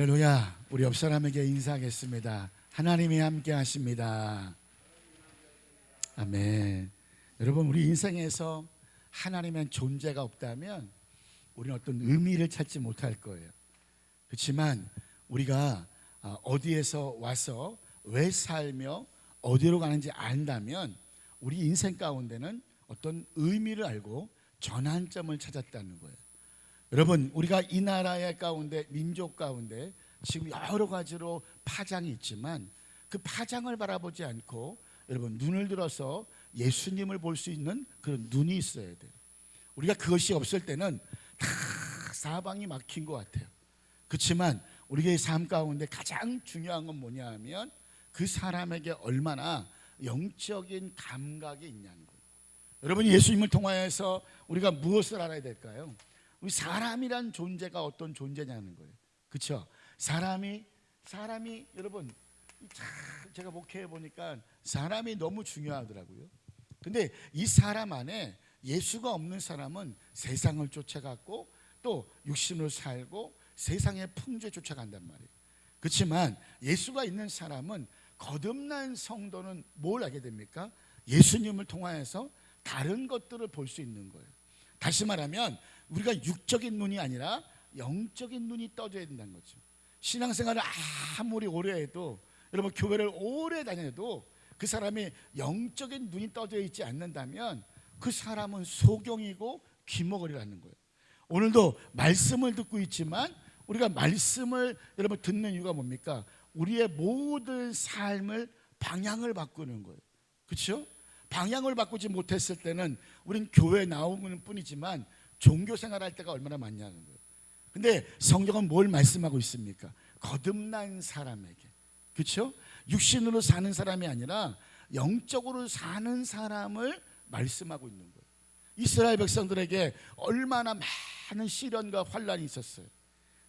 할렐루야. 우리 옆 사람에게 인사하겠습니다. 하나님이 함께 하십니다. 아멘. 여러분, 우리 인생에서 하나님의 존재가 없다면 우리는 어떤 의미를 찾지 못할 거예요. 그렇지만 우리가 어디에서 와서 왜 살며 어디로 가는지 안다면 우리 인생 가운데는 어떤 의미를 알고 전환점을 찾았다는 거예요. 여러분, 우리가 이 나라의 가운데, 민족 가운데 지금 여러 가지로 파장이 있지만 그 파장을 바라보지 않고 여러분 눈을 들어서 예수님을 볼 수 있는 그런 눈이 있어야 돼요. 우리가 그것이 없을 때는 다 사방이 막힌 것 같아요. 그렇지만 우리의 삶 가운데 가장 중요한 건 뭐냐 하면 그 사람에게 얼마나 영적인 감각이 있냐는 거예요. 여러분, 예수님을 통하여서 우리가 무엇을 알아야 될까요? 우리 사람이란 존재가 어떤 존재냐는 거예요. 그렇죠? 사람이 여러분, 제가 목회해 보니까 사람이 너무 중요하더라고요. 근데 이 사람 안에 예수가 없는 사람은 세상을 쫓아갔고 또 육신으로 살고 세상의 풍조에 쫓아간단 말이에요. 그렇지만 예수가 있는 사람은, 거듭난 성도는 뭘 알게 됩니까? 예수님을 통하여서 다른 것들을 볼 수 있는 거예요. 다시 말하면 우리가 육적인 눈이 아니라 영적인 눈이 떠져야 된다는 거죠. 신앙생활을 아무리 오래 해도, 여러분 교회를 오래 다녀도 그 사람이 영적인 눈이 떠져 있지 않는다면 그 사람은 소경이고 귀머거리라는 거예요. 오늘도 말씀을 듣고 있지만 우리가 말씀을 여러분 듣는 이유가 뭡니까? 우리의 모든 삶을 방향을 바꾸는 거예요. 그렇죠? 방향을 바꾸지 못했을 때는 우린 교회에 나오는 뿐이지만 종교 생활할 때가 얼마나 많냐는 거예요. 근데 성경은 뭘 말씀하고 있습니까? 거듭난 사람에게, 그렇죠? 육신으로 사는 사람이 아니라 영적으로 사는 사람을 말씀하고 있는 거예요. 이스라엘 백성들에게 얼마나 많은 시련과 환란이 있었어요.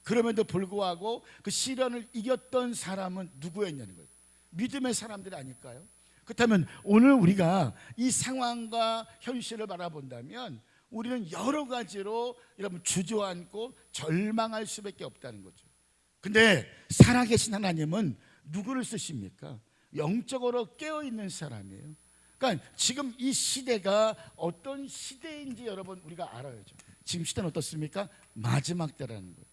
그럼에도 불구하고 그 시련을 이겼던 사람은 누구였냐는 거예요. 믿음의 사람들이 아닐까요? 그렇다면 오늘 우리가 이 상황과 현실을 바라본다면 우리는 여러 가지로 여러분 주저앉고 절망할 수밖에 없다는 거죠. 근데 살아계신 하나님은 누구를 쓰십니까? 영적으로 깨어있는 사람이에요. 그러니까 지금 이 시대가 어떤 시대인지 여러분 우리가 알아야죠. 지금 시대는 어떻습니까? 마지막 때라는 거예요.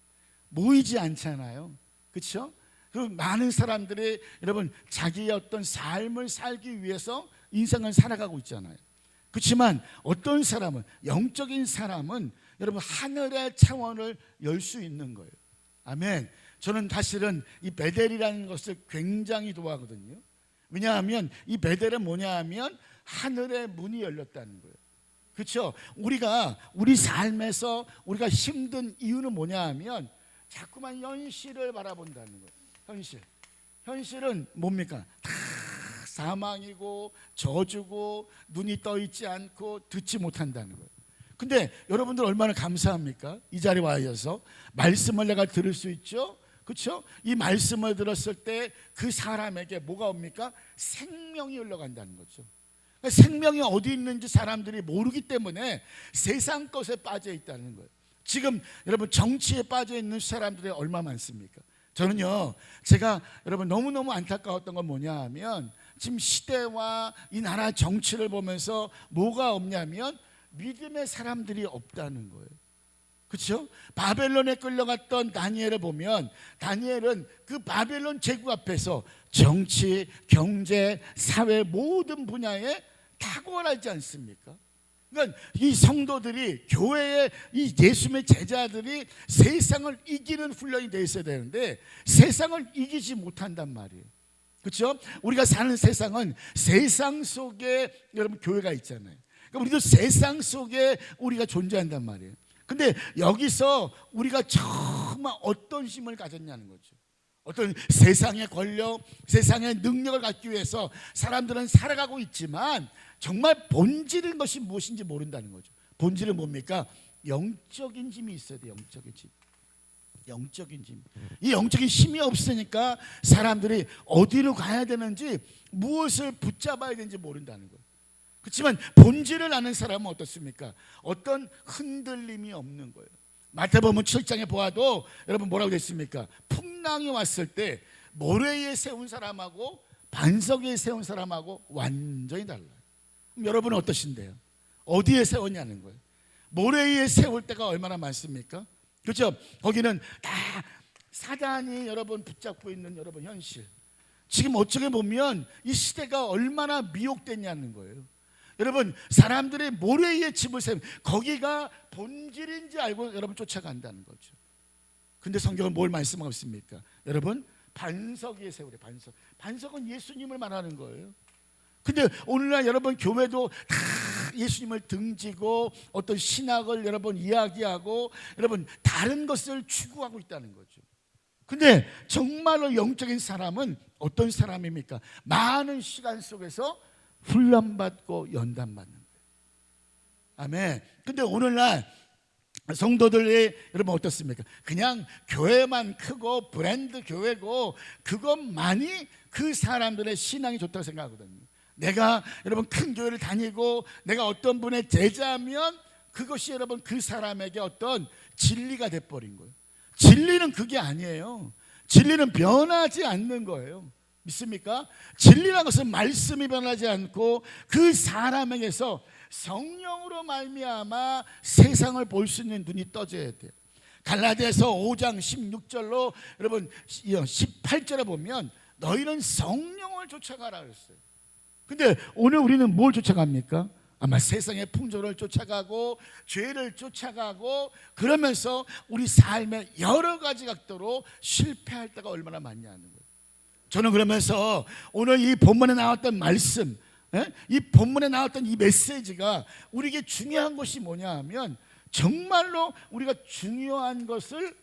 모이지 않잖아요. 그렇죠? 그리고 많은 사람들이 여러분 자기의 어떤 삶을 살기 위해서 인생을 살아가고 있잖아요. 그렇지만 어떤 사람은, 영적인 사람은 여러분 하늘의 차원을 열 수 있는 거예요. 아멘. 저는 사실은 이 베델이라는 것을 굉장히 좋아하거든요. 왜냐하면 이 베델은 뭐냐 하면 하늘의 문이 열렸다는 거예요. 그렇죠? 우리가 우리 삶에서 우리가 힘든 이유는 뭐냐 하면 자꾸만 현실을 바라본다는 거예요. 현실은 뭡니까? 다 사망이고 저주고 눈이 떠 있지 않고 듣지 못한다는 거예요. 근데 여러분들 얼마나 감사합니까? 이 자리에 와서 말씀을 내가 들을 수 있죠? 그렇죠? 이 말씀을 들었을 때 그 사람에게 뭐가 옵니까? 생명이 흘러간다는 거죠. 그러니까 생명이 어디 있는지 사람들이 모르기 때문에 세상 것에 빠져 있다는 거예요. 지금 여러분 정치에 빠져 있는 사람들이 얼마나 많습니까? 저는요, 제가 여러분 너무너무 안타까웠던 건 뭐냐 하면 지금 시대와 이 나라 정치를 보면서 뭐가 없냐면 믿음의 사람들이 없다는 거예요. 그렇죠? 바벨론에 끌려갔던 다니엘을 보면 다니엘은 그 바벨론 제국 앞에서 정치, 경제, 사회 모든 분야에 탁월하지 않습니까? 그러니까 이 성도들이, 교회의 이 예수님의 제자들이 세상을 이기는 훈련이 돼 있어야 되는데 세상을 이기지 못한단 말이에요. 그렇죠? 우리가 사는 세상은 세상 속에 여러분 교회가 있잖아요. 그러니까 우리도 세상 속에 우리가 존재한단 말이에요. 근데 여기서 우리가 정말 어떤 힘을 가졌냐는 거죠. 어떤 세상의 권력, 세상의 능력을 갖기 위해서 사람들은 살아가고 있지만 정말 본질인 것이 무엇인지 모른다는 거죠. 본질은 뭡니까? 영적인 힘이 있어야 돼요. 영적인 힘. 영적인 힘. 이 영적인 힘이 없으니까 사람들이 어디로 가야 되는지, 무엇을 붙잡아야 되는지 모른다는 거예요. 그렇지만 본질을 아는 사람은 어떻습니까? 어떤 흔들림이 없는 거예요. 마태복음 7장에 보아도 여러분 뭐라고 됐습니까? 풍랑이 왔을 때 모래 위에 세운 사람하고 반석 위에 세운 사람하고 완전히 달라요. 그럼 여러분은 어떠신데요? 어디에 세웠냐는 거예요. 모래 위에 세울 때가 얼마나 많습니까? 그렇죠? 거기는 다 사단이 여러분 붙잡고 있는 여러분 현실. 지금 어떻게 보면 이 시대가 얼마나 미혹됐냐는 거예요. 여러분, 사람들이 모래 위에 집을 세우면 거기가 본질인지 알고 여러분 쫓아간다는 거죠. 근데 성경은 뭘 말씀하고 있습니까? 여러분, 반석 위에 세우래. 반석은 예수님을 말하는 거예요. 근데 오늘날 여러분 교회도 다 예수님을 등지고 어떤 신학을 여러분 이야기하고 여러분 다른 것을 추구하고 있다는 거죠. 근데 정말로 영적인 사람은 어떤 사람입니까? 많은 시간 속에서 훈련받고 연단받는 거예요. 아멘. 근데 오늘날 성도들이 여러분 어떻습니까? 그냥 교회만 크고 브랜드 교회고 그것만이 그 사람들의 신앙이 좋다고 생각하거든요. 내가 여러분 큰 교회를 다니고 내가 어떤 분의 제자면 그것이 여러분 그 사람에게 어떤 진리가 돼버린 거예요. 진리는 그게 아니에요. 진리는 변하지 않는 거예요. 믿습니까? 진리라는 것은 말씀이 변하지 않고 그 사람에게서 성령으로 말미암아 세상을 볼 수 있는 눈이 떠져야 돼요. 갈라디아서 5장 16절로 여러분 18절에 보면 너희는 성령을 쫓아가라 그랬어요. 근데 오늘 우리는 뭘 쫓아갑니까? 아마 세상의 풍조를 쫓아가고 죄를 쫓아가고 그러면서 우리 삶의 여러 가지 각도로 실패할 때가 얼마나 많냐는 거예요. 저는 그러면서 오늘 이 본문에 나왔던 말씀, 이 본문에 나왔던 이 메시지가 우리에게 중요한 것이 뭐냐 하면 정말로 우리가 중요한 것을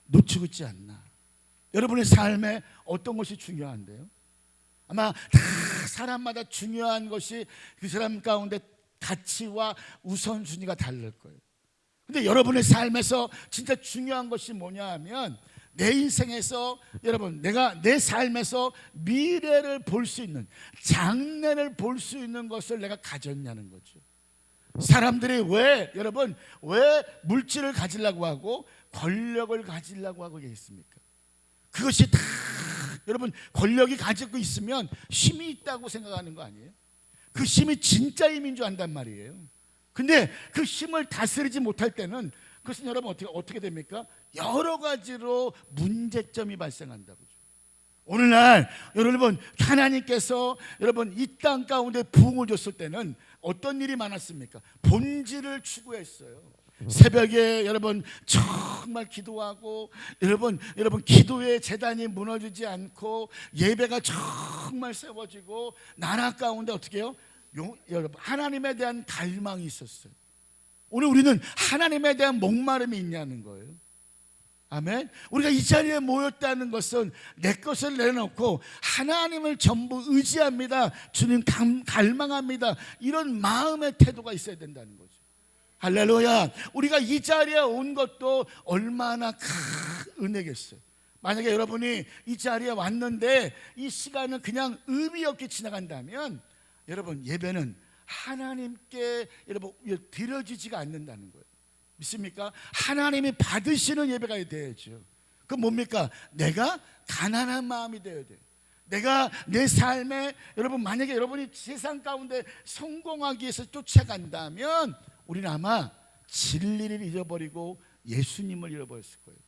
놓치고 있지 않나. 여러분의 삶에 어떤 것이 중요한데요? 아마 다 사람마다 중요한 것이 그 사람 가운데 가치와 우선순위가 다를 거예요. 근데 여러분의 삶에서 진짜 중요한 것이 뭐냐 하면 내 인생에서 여러분 내가 내 삶에서 미래를 볼 수 있는 장래를 볼 수 있는 것을 내가 가졌냐는 거죠. 사람들이 왜 여러분 왜 물질을 가지려고 하고 권력을 가지려고 하고 있습니까? 그것이 다 여러분 권력이 가지고 있으면 힘이 있다고 생각하는 거 아니에요? 그 힘이 진짜 힘인 줄 안단 말이에요. 근데 그 힘을 다스리지 못할 때는 그것은 여러분 어떻게 됩니까? 여러 가지로 문제점이 발생한다고요. 오늘날 여러분 하나님께서 여러분 이 땅 가운데 부흥을 줬을 때는 어떤 일이 많았습니까? 본질을 추구했어요. 새벽에 여러분 정말 기도하고 여러분 기도의 제단이 무너지지 않고 예배가 정말 세워지고 나라 가운데 어떻게 해요? 여러분 하나님에 대한 갈망이 있었어요. 오늘 우리는 하나님에 대한 목마름이 있냐는 거예요. 아멘. 우리가 이 자리에 모였다는 것은 내 것을 내려놓고 하나님을 전부 의지합니다. 주님 갈망합니다. 이런 마음의 태도가 있어야 된다는 거죠. 할렐루야. 우리가 이 자리에 온 것도 얼마나 큰 은혜겠어요. 만약에 여러분이 이 자리에 왔는데 이 시간은 그냥 의미 없게 지나간다면 여러분 예배는 하나님께 여러분 드려지지가 않는다는 거예요. 믿습니까? 하나님이 받으시는 예배가 되어야죠. 그건 뭡니까? 내가 가난한 마음이 되어야 돼요. 내가 내 삶에 여러분 만약에 여러분이 세상 가운데 성공하기 위해서 쫓아간다면 우리는 아마 진리를 잊어버리고 예수님을 잃어버렸을 거예요.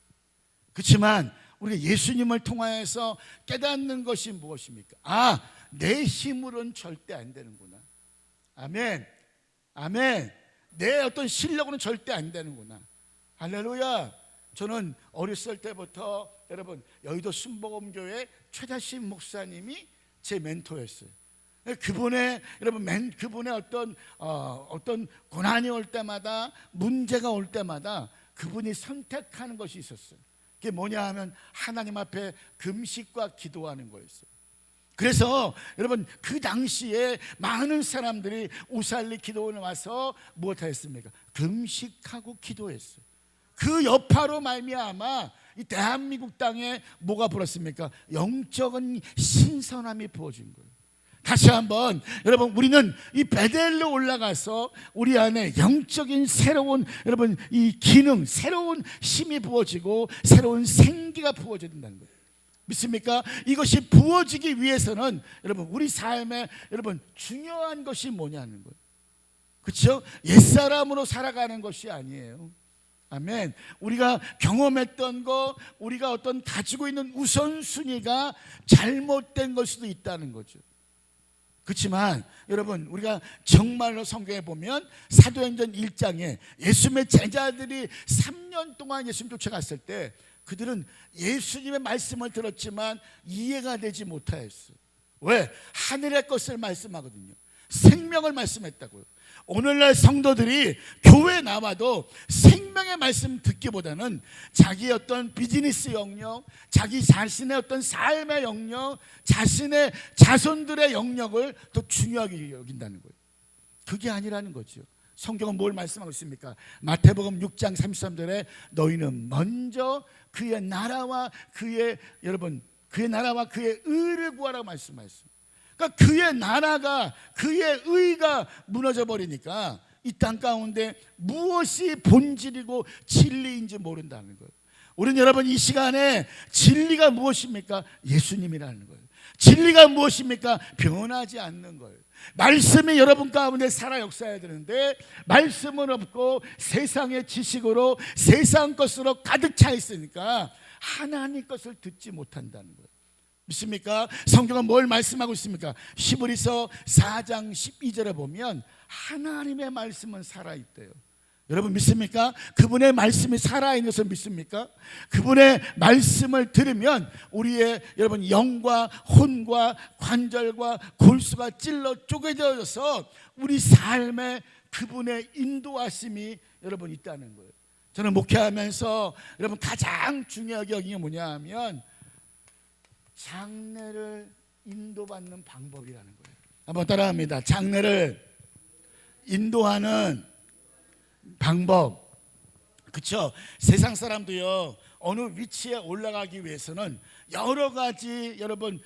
그렇지만 우리가 예수님을 통하여서 깨닫는 것이 무엇입니까? 아, 내 힘으로는 절대 안 되는구나. 아멘. 아멘. 내 어떤 실력으로는 절대 안 되는구나. 할렐루야. 저는 어렸을 때부터 여러분 여의도 순복음교회 최다신 목사님이 제 멘토였어요. 그분의 여러분 그분의 어떤 고난이 올 때마다 문제가 올 때마다 그분이 선택하는 것이 있었어요. 그게 뭐냐 하면 하나님 앞에 금식과 기도하는 거였어요. 그래서 여러분 그 당시에 많은 사람들이 우살리 기도원에 와서 무엇하였습니까? 금식하고 기도했어요. 그 여파로 말미암아 이 대한민국 땅에 뭐가 불었습니까? 영적인 신선함이 부어진 거예요. 다시 한번 여러분, 우리는 이 베델로 올라가서 우리 안에 영적인 새로운 여러분 이 기능, 새로운 힘이 부어지고 새로운 생기가 부어져야 된다는 거예요. 믿습니까? 이것이 부어지기 위해서는 여러분 우리 삶에 여러분 중요한 것이 뭐냐는 거예요. 그렇죠? 옛사람으로 살아가는 것이 아니에요. 아멘. 우리가 경험했던 거, 우리가 어떤 가지고 있는 우선순위가 잘못된 걸 수도 있다는 거죠. 그렇지만 여러분, 우리가 정말로 성경에 보면 사도행전 1장에 예수님의 제자들이 3년 동안 예수님 쫓아갔을 때 그들은 예수님의 말씀을 들었지만 이해가 되지 못하였어요. 왜? 하늘의 것을 말씀하거든요. 생명을 말씀했다고요. 오늘날 성도들이 교회에 나와도 생명의 말씀 듣기보다는 자기의 어떤 비즈니스 영역, 자기 자신의 어떤 삶의 영역, 자신의 자손들의 영역을 더 중요하게 여긴다는 거예요. 그게 아니라는 거죠. 성경은 뭘 말씀하고 있습니까? 마태복음 6장 33절에 너희는 먼저 그의 나라와 그의 의를 구하라고 말씀하셨습니다. 그러니까 그의 나라가, 그의 의가 무너져 버리니까 이 땅 가운데 무엇이 본질이고 진리인지 모른다는 거예요. 우리는 여러분 이 시간에 진리가 무엇입니까? 예수님이라는 거예요. 진리가 무엇입니까? 변하지 않는 거예요. 말씀이 여러분 가운데 살아 역사해야 되는데 말씀은 없고 세상의 지식으로 세상 것으로 가득 차 있으니까 하나님 것을 듣지 못한다는 거예요. 믿습니까? 성경은 뭘 말씀하고 있습니까? 히브리서 4장 12절에 보면 하나님의 말씀은 살아있대요. 여러분 믿습니까? 그분의 말씀이 살아있는 것을 믿습니까? 그분의 말씀을 들으면 우리의 여러분 영과 혼과 관절과 골수가 찔러 쪼개져서 우리 삶에 그분의 인도하심이 여러분 있다는 거예요. 저는 목회하면서 여러분 가장 중요하게 여긴 게 뭐냐 하면 장래를 인도받는 방법이라는 거예요. 한번 따라합니다. 장래를 인도하는 방법. 그렇죠? 세상 사람도요, 어느 위치에 올라가기 위해서는 여러 가지 여러분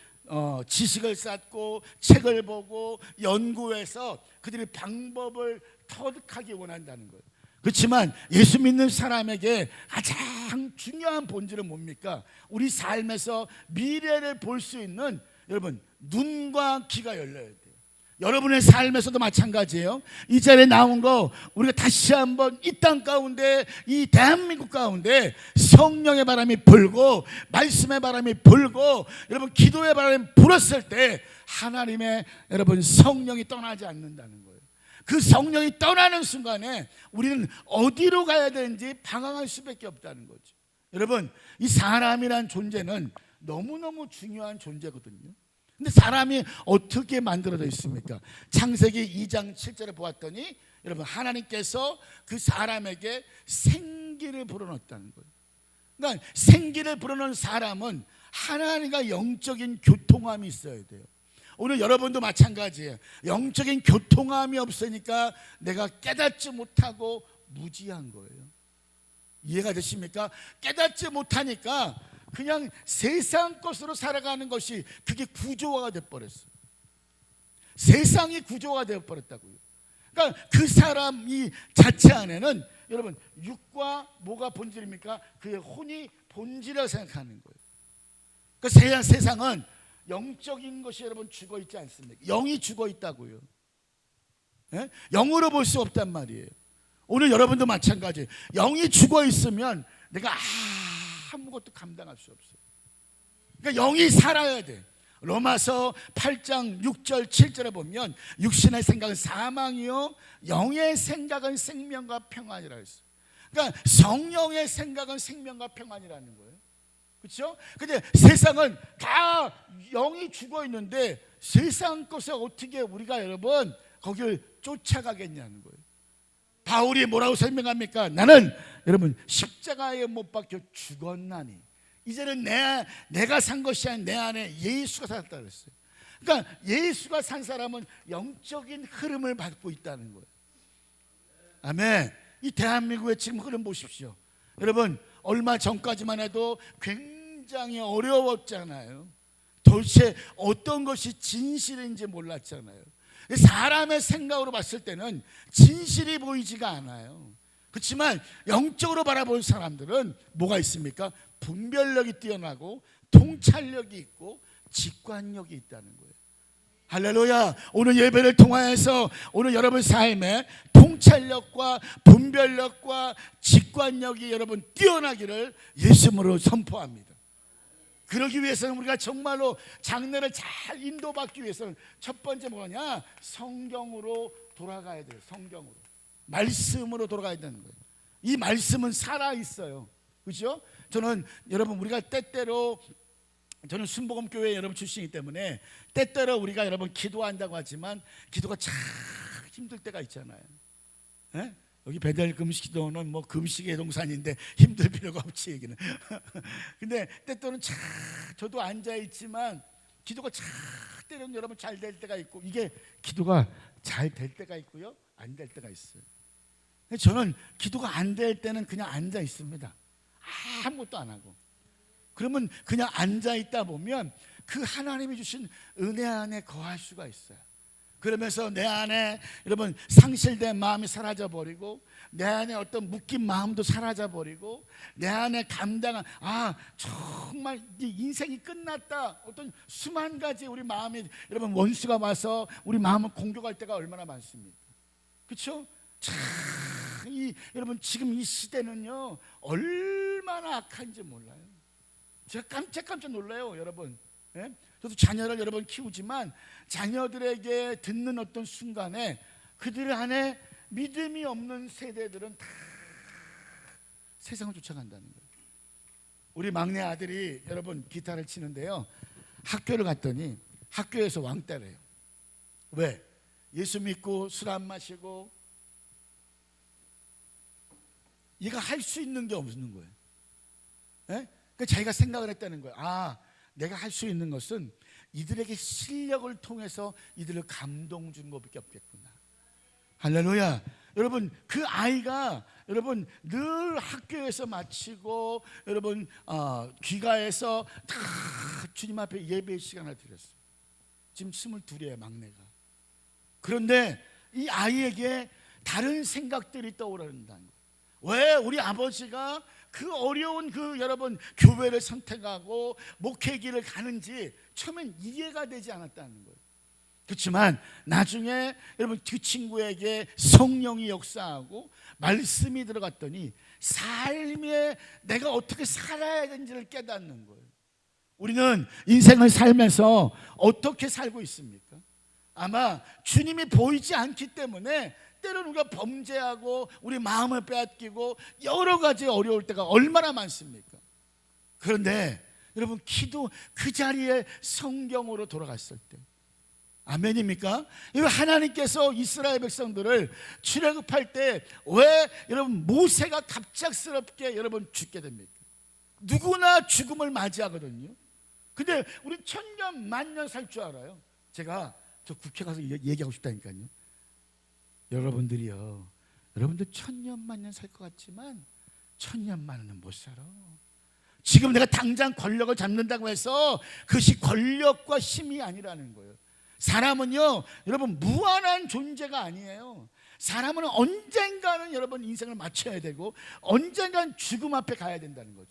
지식을 쌓고 책을 보고 연구해서 그들이 방법을 터득하기 원한다는 거예요. 그렇지만 예수 믿는 사람에게 가장 중요한 본질은 뭡니까? 우리 삶에서 미래를 볼 수 있는 여러분 눈과 귀가 열려야 돼요. 여러분의 삶에서도 마찬가지예요. 이 자리에 나온 거 우리가 다시 한번 이 땅 가운데, 이 대한민국 가운데 성령의 바람이 불고 말씀의 바람이 불고 여러분 기도의 바람이 불었을 때 하나님의 여러분 성령이 떠나지 않는다는 거예요. 그 성령이 떠나는 순간에 우리는 어디로 가야 되는지 방황할 수밖에 없다는 거죠. 여러분 이 사람이란 존재는 너무너무 중요한 존재거든요. 근데 사람이 어떻게 만들어져 있습니까? 창세기 2장 7절에 보았더니 여러분 하나님께서 그 사람에게 생기를 불어넣었다는 거예요. 그러니까 생기를 불어넣은 사람은 하나님과 영적인 교통함이 있어야 돼요. 오늘 여러분도 마찬가지예요. 영적인 교통함이 없으니까 내가 깨닫지 못하고 무지한 거예요. 이해가 되십니까? 깨닫지 못하니까 그냥 세상 것으로 살아가는 것이 그게 구조화가 되어버렸어요. 세상이 구조화가 되어버렸다고요. 그러니까 그 사람이 자체 안에는 여러분 육과 뭐가 본질입니까? 그의 혼이 본질이라고 생각하는 거예요. 그러니까 세상은 영적인 것이 여러분 죽어 있지 않습니까? 영이 죽어 있다고요. 예? 영으로 볼 수 없단 말이에요. 오늘 여러분도 마찬가지예요. 영이 죽어 있으면 내가 아무것도 감당할 수 없어요. 그러니까 영이 살아야 돼. 로마서 8장 6절 7절에 보면 육신의 생각은 사망이요 영의 생각은 생명과 평안이라 했어요. 그러니까 성령의 생각은 생명과 평안이라는 거예요. 그렇죠? 근데 세상은 다 영이 죽어 있는데 세상 것에 어떻게 우리가 여러분 거기를 쫓아가겠냐는 거예요. 바울이 뭐라고 설명합니까? 나는 여러분 십자가에 못 박혀 죽었나니 이제는 내가 산 것이 아닌 내 안에 예수가 살았다 그랬어요. 그러니까 예수가 산 사람은 영적인 흐름을 받고 있다는 거예요. 아멘. 이 대한민국의 지금 흐름 보십시오. 여러분 얼마 전까지만 해도 굉장히 어려웠잖아요. 도대체 어떤 것이 진실인지 몰랐잖아요. 사람의 생각으로 봤을 때는 진실이 보이지가 않아요. 그렇지만 영적으로 바라볼 사람들은 뭐가 있습니까? 분별력이 뛰어나고 통찰력이 있고 직관력이 있다는 거예요. 할렐루야. 오늘 예배를 통하여서 오늘 여러분 삶에 통찰력과 분별력과 직관력이 여러분 뛰어나기를 예수님으로 선포합니다. 그러기 위해서는 우리가 정말로 장래를 잘 인도받기 위해서는 첫 번째 뭐냐? 성경으로 돌아가야 돼요. 성경으로, 말씀으로 돌아가야 되는 거예요. 이 말씀은 살아있어요. 그렇죠? 저는 여러분 우리가 때때로, 저는 순복음교회 여러분 출신이기 때문에 때때로 우리가 여러분 기도한다고 하지만 기도가 참 힘들 때가 있잖아요. 예? 여기 베델 금식기도는 뭐 금식의 동산인데 힘들 필요가 없지 얘기는. 근데 때때로는 참 저도 앉아있지만 기도가 참 때로는 여러분 잘 될 때가 있고, 이게 기도가 잘 될 때가 있고요, 안 될 때가 있어요. 저는 기도가 안 될 때는 그냥 앉아 있습니다. 아무것도 안 하고. 그러면 그냥 앉아 있다 보면 그 하나님이 주신 은혜 안에 거할 수가 있어요. 그러면서 내 안에 여러분 상실된 마음이 사라져 버리고, 내 안에 어떤 묶인 마음도 사라져 버리고, 내 안에 감당한 정말 인생이 끝났다, 어떤 수만 가지 우리 마음에 여러분 원수가 와서 우리 마음을 공격할 때가 얼마나 많습니까? 그렇죠? 여러분 지금 이 시대는요 얼마나 악한지 몰라요. 제가 깜짝 놀라요, 여러분. 예? 저도 자녀를 여러분 키우지만 자녀들에게 듣는 어떤 순간에 그들 안에 믿음이 없는 세대들은 다 세상을 쫓아간다는 거예요. 우리 막내 아들이 여러분 기타를 치는데요, 학교를 갔더니 학교에서 왕따래요. 왜? 예수 믿고 술 안 마시고 얘가 할 수 있는 게 없는 거예요. 예? 그러니까 자기가 생각을 했다는 거예요. 내가 할 수 있는 것은 이들에게 실력을 통해서 이들을 감동 주는 것밖에 없겠구나. 할렐루야. 여러분 그 아이가 여러분 늘 학교에서 마치고 여러분 귀가해서 다 주님 앞에 예배 시간을 드렸어요. 지금 22이에요, 막내가. 그런데 이 아이에게 다른 생각들이 떠오른다는 거예요. 왜 우리 아버지가 그 어려운 그 여러분 교회를 선택하고 목회 길을 가는지 처음엔 이해가 되지 않았다는 거예요. 그렇지만 나중에 여러분 그 친구에게 성령이 역사하고 말씀이 들어갔더니 삶에 내가 어떻게 살아야 되는지를 깨닫는 거예요. 우리는 인생을 살면서 어떻게 살고 있습니까? 아마 주님이 보이지 않기 때문에 때로는 우리가 범죄하고 우리 마음을 빼앗기고 여러 가지 어려울 때가 얼마나 많습니까? 그런데 여러분 기도 그 자리에 성경으로 돌아갔을 때, 아멘입니까? 하나님께서 이스라엘 백성들을 출애굽할 때 왜 여러분 모세가 갑작스럽게 여러분 죽게 됩니까? 누구나 죽음을 맞이하거든요. 근데 우리 천년 만년 살 줄 알아요. 제가 저 국회 가서 얘기하고 싶다니까요. 여러분들이요, 여러분들 천년 만년 살 것 같지만 천년 만년은 못 살아. 지금 내가 당장 권력을 잡는다고 해서 그것이 권력과 힘이 아니라는 거예요. 사람은요 여러분 무한한 존재가 아니에요. 사람은 언젠가는 여러분 인생을 마쳐야 되고 언젠가는 죽음 앞에 가야 된다는 거죠.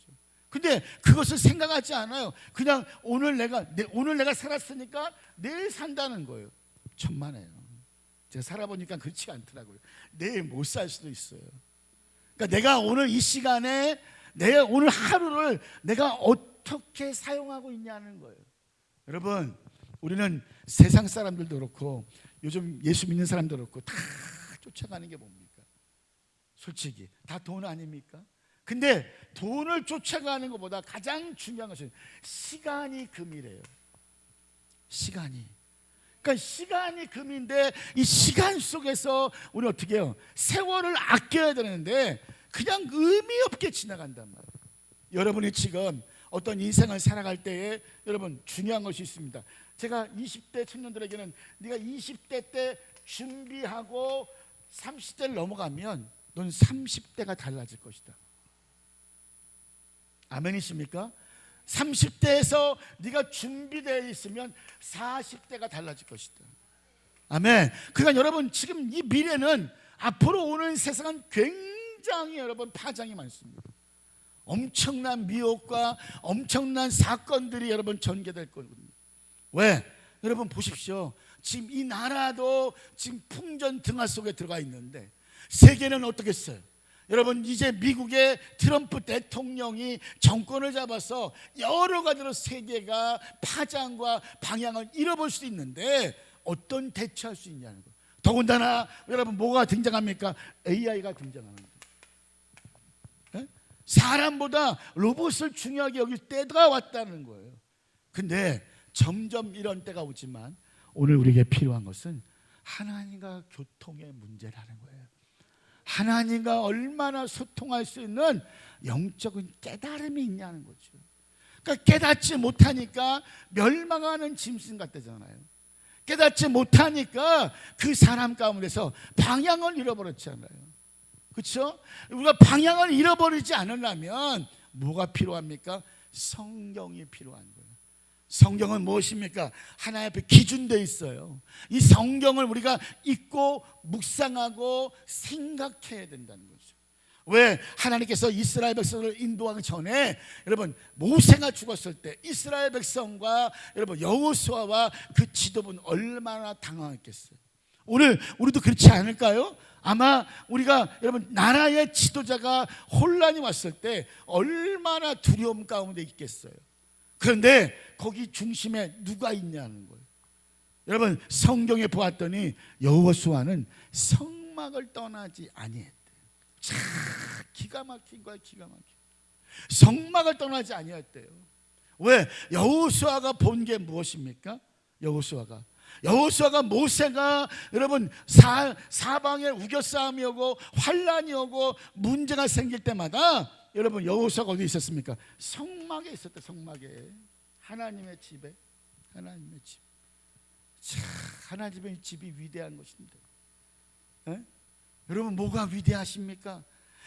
근데 그것을 생각하지 않아요. 그냥 오늘 내가 살았으니까 내일 산다는 거예요. 천만에요. 제가 살아보니까 그렇지 않더라고요. 내일 못 살 수도 있어요. 그러니까 내가 오늘 이 시간에 내 오늘 하루를 내가 어떻게 사용하고 있냐는 거예요. 여러분 우리는 세상 사람들도 그렇고 요즘 예수 믿는 사람도 그렇고 다 쫓아가는 게 뭡니까? 솔직히 다 돈 아닙니까? 근데 돈을 쫓아가는 것보다 가장 중요한 것은 시간이 금이래요. 시간이. 그러니까 시간이 금인데 이 시간 속에서 우리 어떻게 해요? 세월을 아껴야 되는데 그냥 의미 없게 지나간단 말이에요. 여러분이 지금 어떤 인생을 살아갈 때에 여러분 중요한 것이 있습니다. 제가 20대 청년들에게는 네가 20대 때 준비하고 30대를 넘어가면 넌 30대가 달라질 것이다. 아멘이십니까? 30대에서 네가 준비되어 있으면 40대가 달라질 것이다. 아멘. 그러니까 여러분, 지금 이 미래는, 앞으로 오는 세상은 굉장히 여러분 파장이 많습니다. 엄청난 미혹과 엄청난 사건들이 여러분 전개될 거거든요. 왜? 여러분 보십시오. 지금 이 나라도 지금 풍전 등화 속에 들어가 있는데 세계는 어떻겠어요? 여러분, 이제 미국의 트럼프 대통령이 정권을 잡아서 여러 가지로 세계가 파장과 방향을 잃어볼 수 있는데 어떤 대처할 수 있냐는 거예요. 더군다나 여러분 뭐가 등장합니까? AI가 등장하는 거예요. 네? 사람보다 로봇을 중요하게 여길 때가 왔다는 거예요. 근데 점점 이런 때가 오지만 오늘 우리에게 필요한 것은 하나님과 교통의 문제라는 거예요. 하나님과 얼마나 소통할 수 있는 영적인 깨달음이 있냐는 거죠. 그러니까 깨닫지 못하니까 멸망하는 짐승 같다잖아요. 깨닫지 못하니까 그 사람 가운데서 방향을 잃어버렸잖아요. 그렇죠? 우리가 방향을 잃어버리지 않으려면 뭐가 필요합니까? 성경이 필요한 거예요. 성경은 무엇입니까? 하나님 앞에 기준되어 있어요. 이 성경을 우리가 읽고 묵상하고 생각해야 된다는 거죠. 왜? 하나님께서 이스라엘 백성을 인도하기 전에 여러분 모세가 죽었을 때 이스라엘 백성과 여러분 여호수아와 그 지도부는 얼마나 당황했겠어요. 오늘 우리도 그렇지 않을까요? 아마 우리가 여러분 나라의 지도자가 혼란이 왔을 때 얼마나 두려움 가운데 있겠어요. 그런데 거기 중심에 누가 있냐는 거예요. 여러분 성경에 보았더니 여호수아는 성막을 떠나지 아니했대요. 참 기가 막힌 거야, 기가 막힌. 성막을 떠나지 아니했대요. 왜? 여호수아가 본 게 무엇입니까? 여호수아가 모세가 여러분 사방에 우겨싸움이 오고 환란이 오고 문제가 생길 때마다 여러분 여호수아가 어디 있었습니까? 성막에 있었대. 성막에. 하나님의 집에. 하나님의 집. 참 하나님의 집이 위대한 것입니다. 에? 여러분 뭐가 위대하십니까?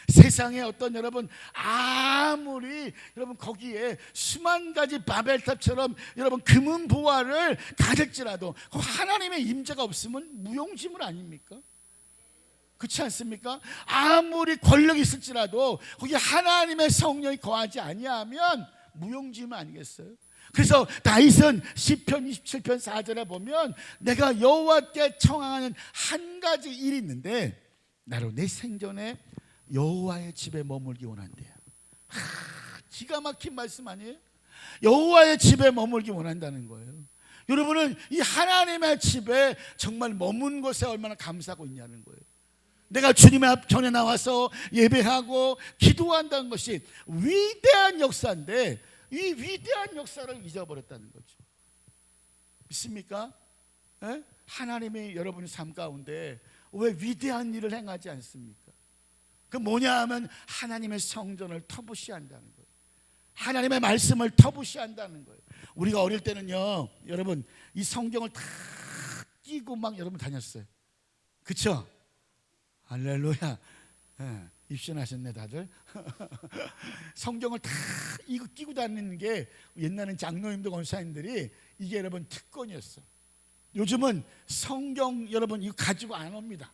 세상에 어떤 여러분 아무리 여러분 거기에 수만 가지 바벨탑처럼 여러분 금은 보화를 가질지라도 하나님의 임재가 없으면 무용지물 아닙니까? 그렇지 않습니까? 아무리 권력이 있을지라도 거기 하나님의 성령이 거하지 아니하면 무용지물 아니겠어요? 그래서 다윗은 시편 27편 4절에 보면 내가 여호와께 청하는 한 가지 일이 있는데 나로 내 생전에 여호와의 집에 머물기 원한대요. 기가 막힌 말씀 아니에요? 여호와의 집에 머물기 원한다는 거예요. 여러분은 이 하나님의 집에 정말 머문 것에 얼마나 감사하고 있냐는 거예요. 내가 주님의 앞 전에 나와서 예배하고 기도한다는 것이 위대한 역사인데 이 위대한 역사를 잊어버렸다는 거죠. 믿습니까? 에? 하나님이 여러분의 삶 가운데 왜 위대한 일을 행하지 않습니까? 그 뭐냐 하면 하나님의 성전을 터부시한다는 거예요. 하나님의 말씀을 터부시한다는 거예요. 우리가 어릴 때는요 여러분 이 성경을 다 끼고 막 여러분 다녔어요. 그렇죠? 할렐루야. 예, 입신하셨네 다들. 성경을 다 이거 끼고 다니는 게 옛날엔 장로님들 권사님들이 이게 여러분 특권이었어. 요즘은 성경 여러분 이거 가지고 안 옵니다.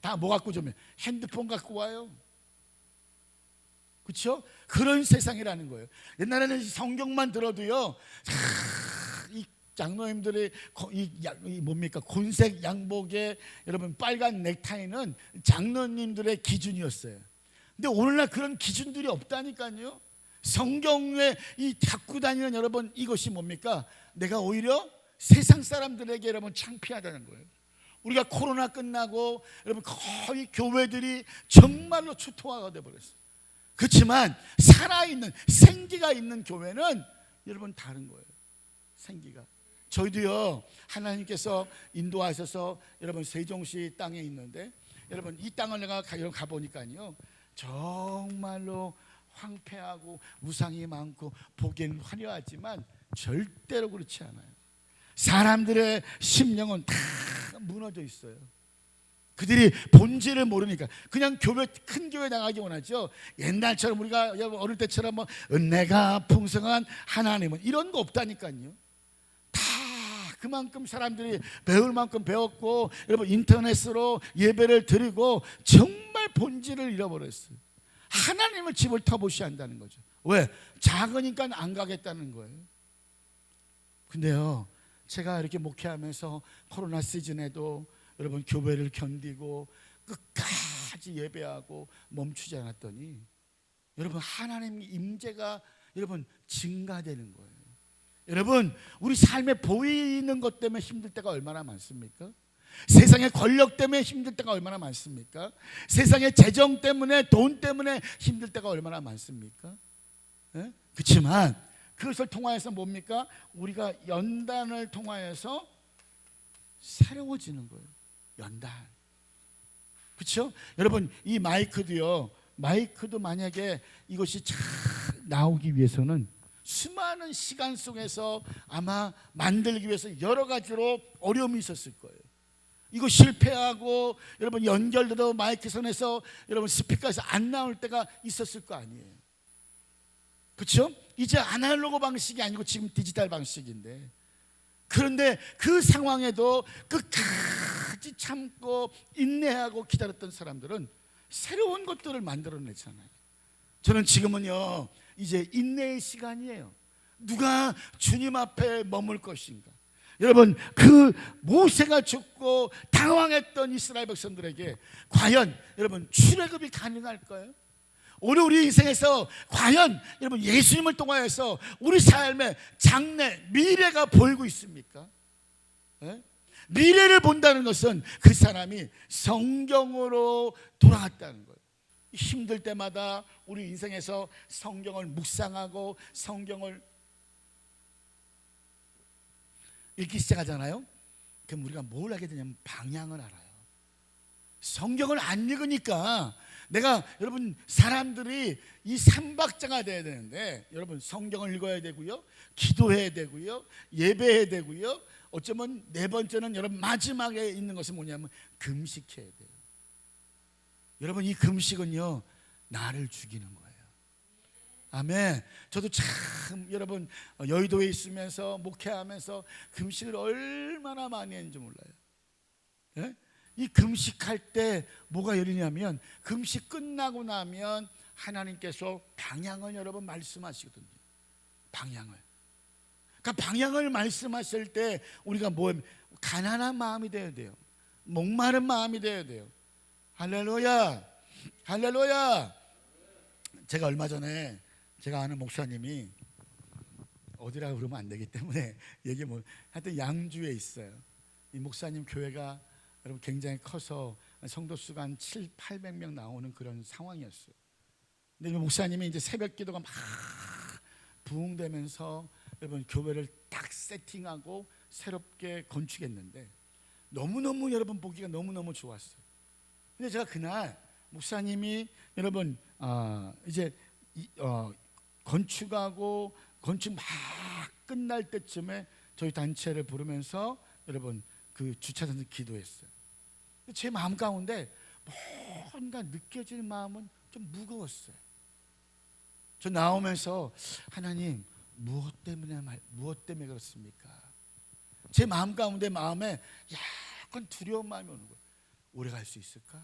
다 뭐 갖고 좀 핸드폰 갖고 와요. 그렇죠? 그런 세상이라는 거예요. 옛날에는 성경만 들어도요 이 장로님들의 이 뭡니까 곤색 양복에 여러분 빨간 넥타이는 장로님들의 기준이었어요. 근데 오늘날 그런 기준들이 없다니까요. 성경에 이 갖고 다니는 여러분 이것이 뭡니까? 내가 오히려 세상 사람들에게 여러분 창피하다는 거예요. 우리가 코로나 끝나고 여러분 거의 교회들이 정말로 초토화가 되어버렸어요. 그렇지만 살아있는 생기가 있는 교회는 여러분 다른 거예요. 생기가. 저희도요 하나님께서 인도하셔서 여러분 세종시 땅에 있는데 여러분 이 땅을 내가 가보니까요 정말로 황폐하고 우상이 많고 보기엔 화려하지만 절대로 그렇지 않아요. 사람들의 심령은 다 무너져 있어요. 그들이 본질을 모르니까 그냥 큰 교회 나가기 원하죠. 옛날처럼 우리가 어릴 때처럼 뭐 은혜가 풍성한 하나님은 이런 거 없다니까요. 다 그만큼 사람들이 배울 만큼 배웠고, 여러분 인터넷으로 예배를 드리고 정말 본질을 잃어버렸어요. 하나님을 집을 터부시한다는 거죠. 왜? 작으니까 안 가겠다는 거예요. 근데요, 제가 이렇게 목회하면서 코로나 시즌에도 여러분 교회를 견디고 끝까지 예배하고 멈추지 않았더니 여러분 하나님의 임재가 여러분 증가되는 거예요. 여러분 우리 삶에 보이는 것 때문에 힘들 때가 얼마나 많습니까? 세상의 권력 때문에 힘들 때가 얼마나 많습니까? 세상의 재정 때문에, 돈 때문에 힘들 때가 얼마나 많습니까? 예? 그렇지만 그것을 통하여서 뭡니까? 우리가 연단을 통하여서 새로워지는 거예요. 연단. 그렇죠? 여러분 이 마이크도요. 마이크도 만약에 이것이 잘 나오기 위해서는 수많은 시간 속에서 아마 만들기 위해서 여러 가지로 어려움이 있었을 거예요. 이거 실패하고 여러분 연결돼도 마이크 선에서 여러분 스피커에서 안 나올 때가 있었을 거 아니에요. 그렇죠? 이제 아날로그 방식이 아니고 지금 디지털 방식인데, 그런데 그 상황에도 끝까지 참고 인내하고 기다렸던 사람들은 새로운 것들을 만들어내잖아요. 저는 지금은요 이제 인내의 시간이에요. 누가 주님 앞에 머물 것인가. 여러분 그 모세가 죽고 당황했던 이스라엘 백성들에게 과연 여러분 출애굽이 가능할까요? 오늘 우리 인생에서 과연 여러분 예수님을 통하여서 우리 삶의 장래 미래가 보이고 있습니까? 네? 미래를 본다는 것은 그 사람이 성경으로 돌아갔다는 거예요. 힘들 때마다 우리 인생에서 성경을 묵상하고 성경을 읽기 시작하잖아요. 그럼 우리가 뭘 하게 되냐면 방향을 알아요. 성경을 안 읽으니까 내가 여러분 사람들이 이 삼박자가 돼야 되는데, 여러분 성경을 읽어야 되고요, 기도해야 되고요, 예배해야 되고요, 어쩌면 네 번째는 여러분 마지막에 있는 것은 뭐냐면 금식해야 돼요. 여러분 이 금식은요 나를 죽이는 거예요. 아멘. 저도 참 여러분 여의도에 있으면서 목회하면서 금식을 얼마나 많이 했는지 몰라요. 예? 이 금식할 때 뭐가 열리냐면 금식 끝나고 나면 하나님께서 방향을 여러분 말씀하시거든요. 방향을. 그러니까 방향을 말씀하실 때 우리가 뭐 가난한 마음이 되어야 돼요. 목마른 마음이 되어야 돼요. 할렐루야. 할렐루야. 제가 얼마 전에 제가 아는 목사님이 어디라고 그러면 안 되기 때문에 얘기 뭐 하여튼 양주에 있어요. 이 목사님 교회가 여러분 굉장히 커서 성도 수가 한 700~800명 나오는 그런 상황이었어요. 근데 목사님이 이제 새벽 기도가 막 부흥되면서 여러분 교회를 딱 세팅하고 새롭게 건축했는데 너무너무 여러분 보기가 너무너무 좋았어요. 근데 제가 그날 목사님이 여러분 이제 건축하고 건축 막 끝날 때쯤에 저희 단체를 부르면서 여러분 그 주차장에서 기도했어요. 제 마음 가운데 뭔가 느껴지는 마음은 좀 무거웠어요. 저 나오면서 하나님 무엇 때문에 그렇습니까? 제 마음 가운데 마음에 약간 두려운 마음이 오는 거예요. 오래 갈 수 있을까?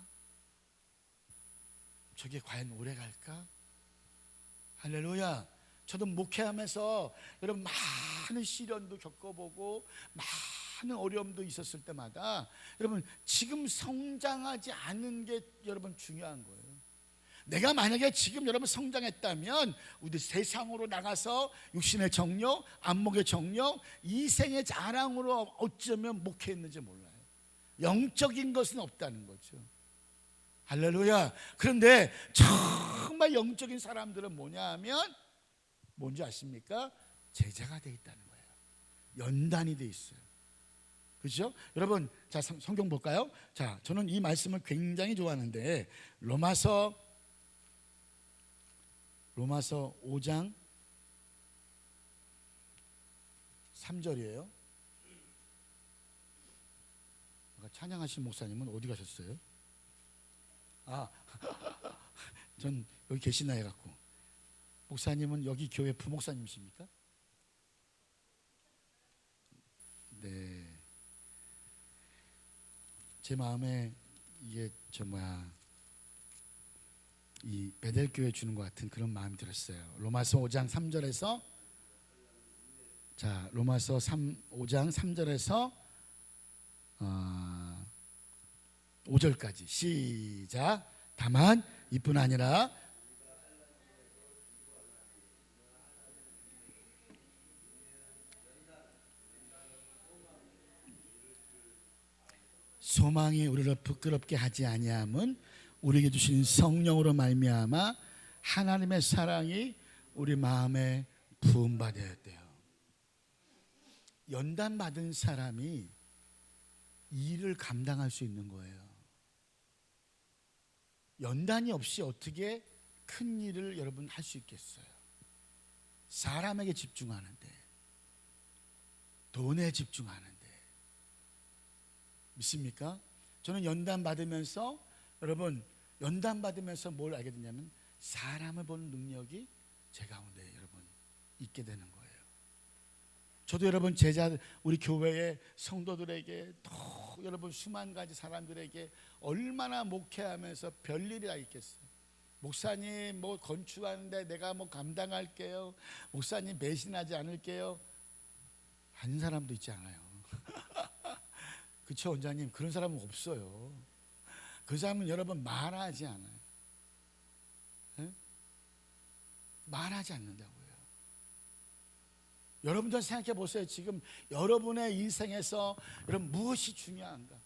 저게 과연 오래 갈까? 할렐루야. 저도 목회하면서 여러분 많은 시련도 겪어보고 많은 어려움도 있었을 때마다 여러분 지금 성장하지 않는 게 여러분 중요한 거예요. 내가 만약에 지금 여러분 성장했다면 우리 세상으로 나가서 육신의 정욕, 안목의 정욕, 이생의 자랑으로 어쩌면 목회했는지 몰라요. 영적인 것은 없다는 거죠. 할렐루야. 그런데 정말 영적인 사람들은 뭐냐 하면 뭔지 아십니까? 제자가 돼 있다는 거예요. 연단이 돼 있어요. 그렇죠? 여러분 자 성경 볼까요? 자 저는 이 말씀을 굉장히 좋아하는데 로마서 5장 3절이에요. 찬양하신 목사님은 어디 가셨어요? 아, 전 여기 계시나 해갖고. 목사님은 여기 교회 부목사님이십니까? 네. 제 마음에 이게 이 베델 교회 주는 것 같은 그런 마음이 들었어요. 로마서 5장 3절에서 로마서 5장 3절에서 5절까지 시작. 다만 이뿐 아니라 소망이 우리를 부끄럽게 하지 아니함은 우리에게 주신 성령으로 말미암아 하나님의 사랑이 우리 마음에 부음받았대요. 연단 받은 사람이 일을 감당할 수 있는 거예요. 연단이 없이 어떻게 큰 일을 여러분 할 수 있겠어요? 사람에게 집중하는데, 돈에 집중하는데, 믿습니까? 저는 연단 받으면서 뭘 알게 됐냐면 사람을 보는 능력이 제 가운데 여러분 있게 되는 거예요. 저도 여러분 우리 교회의 성도들에게 또 여러분 수만 가지 사람들에게 얼마나 목회하면서 별일이 다 있겠어요. 목사님 뭐 건축하는데 내가 뭐 감당할게요. 목사님 배신하지 않을게요. 하는 사람도 있지 않아요. 그렇죠, 원장님? 그런 사람은 없어요. 그 사람은 여러분 말하지 않아요. 네? 말하지 않는다고요. 여러분들 생각해 보세요. 지금 여러분의 인생에서 여러분 무엇이 중요한가?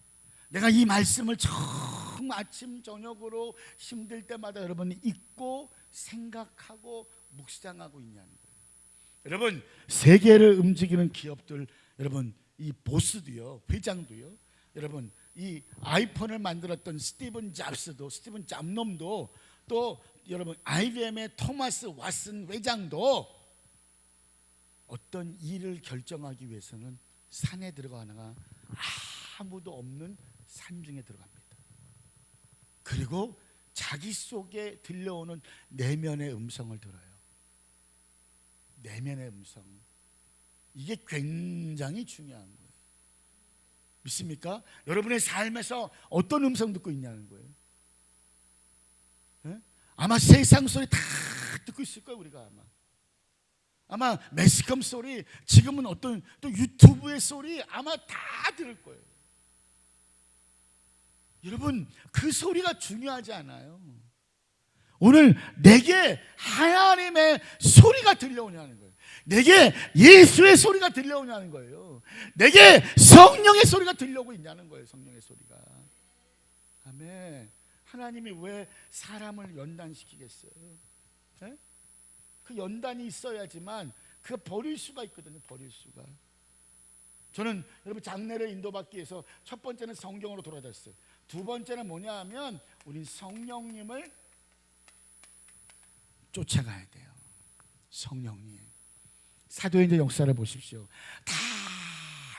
내가 이 말씀을 처음 아침 저녁으로 힘들 때마다 여러분이 읽고 생각하고 묵상하고 있냐는 거예요. 여러분 세계를 움직이는 기업들, 여러분 이 보스도요, 회장도요, 여러분 이 아이폰을 만들었던 스티븐 잡놈도, 또 여러분 IBM의 토마스 왓슨 회장도 어떤 일을 결정하기 위해서는 산에 들어가다가 아무도 없는 산중에 들어갑니다. 그리고 자기 속에 들려오는 내면의 음성을 들어요. 내면의 음성. 이게 굉장히 중요한 거예요. 믿습니까? 여러분의 삶에서 어떤 음성 듣고 있냐는 거예요. 네? 아마 세상 소리 다 듣고 있을 거예요. 우리가 아마 매스컴 소리, 지금은 어떤 또 유튜브의 소리 아마 다 들을 거예요. 여러분 그 소리가 중요하지 않아요. 오늘 내게 하나님의 소리가 들려오냐는 거예요. 내게 예수의 소리가 들려오냐는 거예요. 내게 성령의 소리가 들려오고 있냐는 거예요. 성령의 소리가. 아멘. 하나님이 왜 사람을 연단시키겠어요? 네? 그 연단이 있어야지만 그 버릴 수가 있거든요. 버릴 수가. 저는 여러분 장례를 인도받기 위해서 첫 번째는 성경으로 돌아갔어요. 두 번째는 뭐냐 하면 우리 성령님을 쫓아가야 돼요. 성령님. 사도행전 역사를 보십시오. 다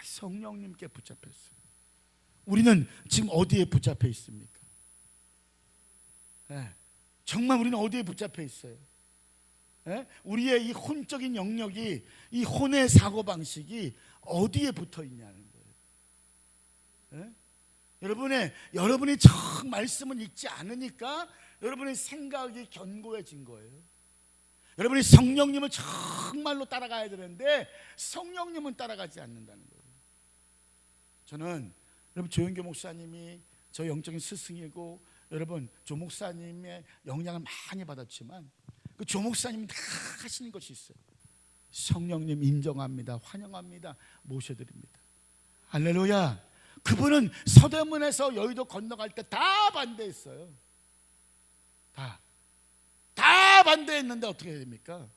성령님께 붙잡혔어요. 우리는 지금 어디에 붙잡혀 있습니까? 네. 정말 우리는 어디에 붙잡혀 있어요? 네? 우리의 이 혼적인 영역이, 이 혼의 사고방식이 어디에 붙어 있냐는 거예요. 네? 여러분이 정 말씀을 읽지 않으니까 여러분의 생각이 견고해진 거예요. 여러분이 성령님을 정말로 따라가야 되는데 성령님은 따라가지 않는다는 거예요. 저는 여러분 조영교 목사님이 저 영적인 스승이고 여러분 조 목사님의 영향을 많이 받았지만 그 조 목사님은 다 하시는 것이 있어요. 성령님 인정합니다. 환영합니다. 모셔드립니다. 할렐루야. 그분은 서대문에서 여의도 건너갈 때 다 반대했어요. 다 반대했는데 어떻게 됩니까?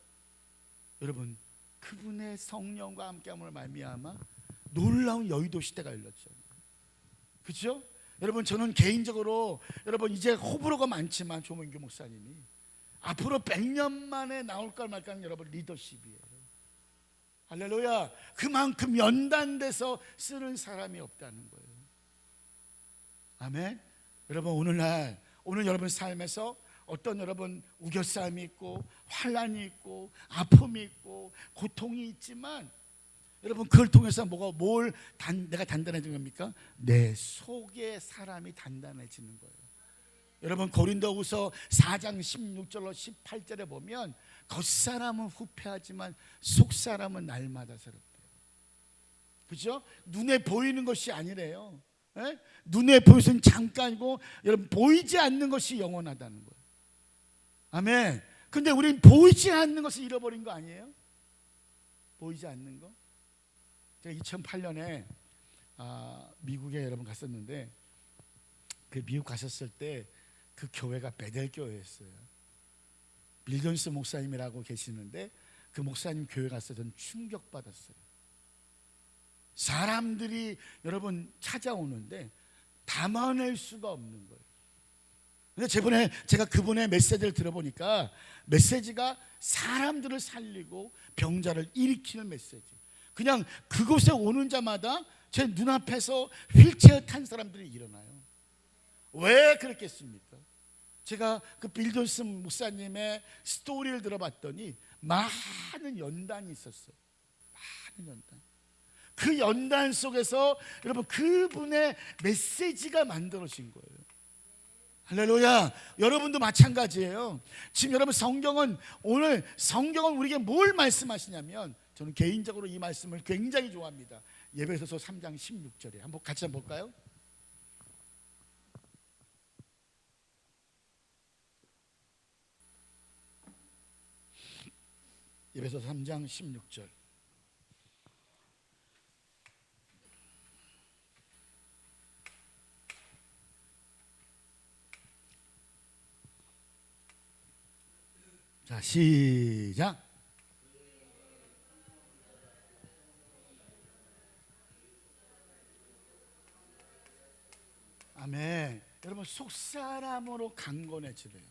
여러분 그분의 성령과 함께함을 말미암아 놀라운 여의도 시대가 열렸죠. 그렇죠? 여러분 저는 개인적으로 여러분 이제 호불호가 많지만 조문규 목사님이 앞으로 100년 만에 나올까 말까 여러분 리더십이에요. 할렐루야. 그만큼 연단돼서 쓰는 사람이 없다는 거예요. 아멘. 여러분 오늘 여러분 삶에서 어떤 여러분 우겨싸움이 있고 환난이 있고 아픔이 있고 고통이 있지만 여러분 그걸 통해서 내가 단단해진 겁니까? 내 속의 사람이 단단해지는 거예요. 여러분 고린도후서 4장 16절로 18절에 보면 겉사람은 후패하지만 속사람은 날마다 새롭대요. 그렇죠? 눈에 보이는 것이 아니래요. 에? 눈에 보이는 잠깐이고 여러분 보이지 않는 것이 영원하다는 거예요. 아멘. 근데 우리는 보이지 않는 것을 잃어버린 거 아니에요? 보이지 않는 거. 제가 2008년에 미국에 여러분 갔었는데 그 미국 가셨을 때 그 교회가 베델 교회였어요. 빌 존스 목사님이라고 계시는데 그 목사님 교회 가서 전 충격받았어요. 사람들이 여러분 찾아오는데 담아낼 수가 없는 거예요. 근데 저번에 제가 그분의 메시지를 들어보니까 메시지가 사람들을 살리고 병자를 일으키는 메시지. 그냥 그곳에 오는 자마다 제 눈앞에서 휠체어 탄 사람들이 일어나요. 왜 그랬겠습니까? 제가 그 빌 존스 목사님의 스토리를 들어봤더니 많은 연단이 있었어요. 많은 연단. 그 연단 속에서 여러분 그분의 메시지가 만들어진 거예요. 할렐루야. 여러분도 마찬가지예요. 지금 여러분 오늘 성경은 우리에게 뭘 말씀하시냐면 저는 개인적으로 이 말씀을 굉장히 좋아합니다. 에베소서 3장 16절에 같이 한번 볼까요? 에베소서 3장 16절. 자, 시작. 아멘. 여러분 속사람으로 강건해지래요.